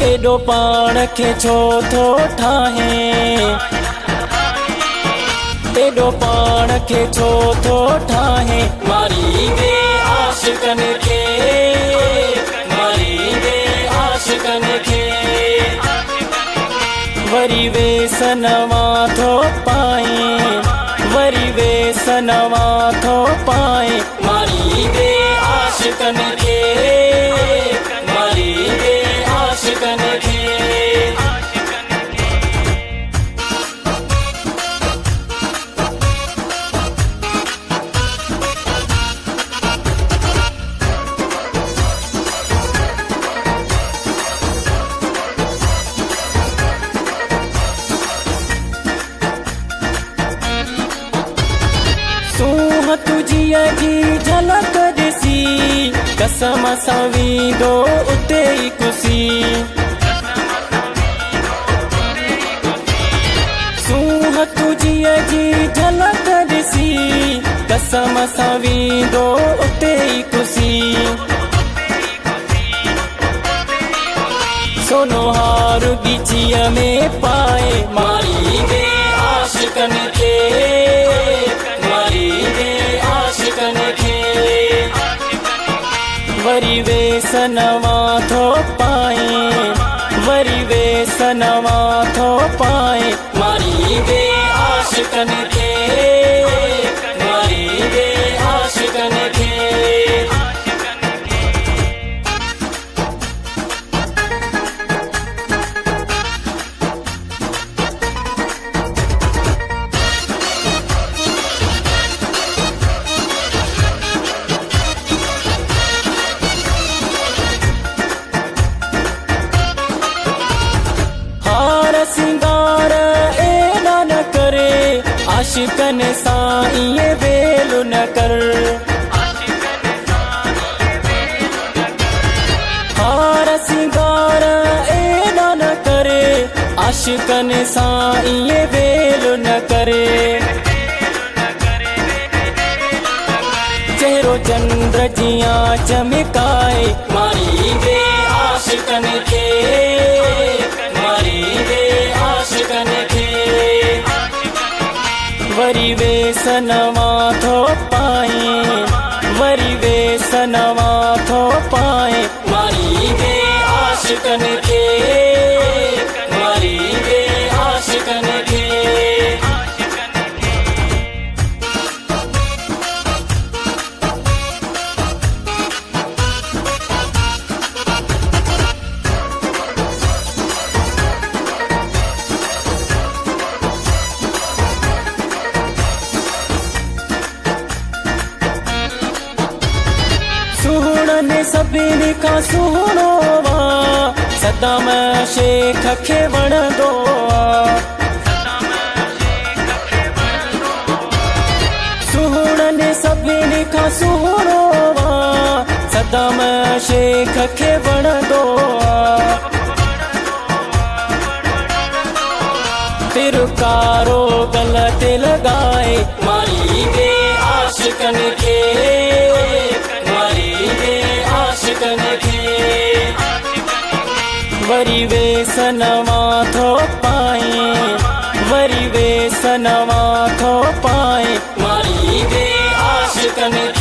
एडो पाण खे छो थो ठाहे, एडो पाण खे छो थो ठाहे, मारी दे आशिकन खे, मारी दे आशिकन खे। वरी वे सनवा थो पाए, वरी वे सनवा थो पाए, मारी दे आशिकन खे, मारी दे आशिकन खे। सूंह तुझिया जी झलक ॾिसी, कसम सां वींदो उते ई कुसी। सूंह तुझिया जी झलक ॾिसी, कसम सां वींदो उते ई कुसी। सोनो हार ॻिचीअ में पाए, मारी दे आशिकन खे, मारी दे आशिकन खे। वरी वे सनवा थो पाए, वरी वे सनवा थो पाए, मारी दे आशिकन खे, मारी दे आशिकन खे। सिंगार एना न करे, आशिकन सां इए वेल न कर। हार सिंगार एना न करे, आशिकन सां इए वेल न करे। चेहरो चंद्र जिया चमकाए, मारी दे आशिकन खे, मारी दे आशिकन खे। वरी वे सनवा थो पाए, वरी वे सनवा थो पाए, मारी दे आशिकन खे, मारी दे आशिकन खे। सुहिणनि सभिनी खां सुहिणो वा, सदाम शेख खे वणंदो आ। सुहिणनि सभिनी खां सुहिणो वा, सदाम शेख खे वणंदो आ। तिरकारो गल ते लॻाए, मारी दे आशिकन खे, मारी दे आशिकन खे। वरी वे सनवा थो पाए, वरी वे सनवा थो पाए, मारी दे आशिकन खे।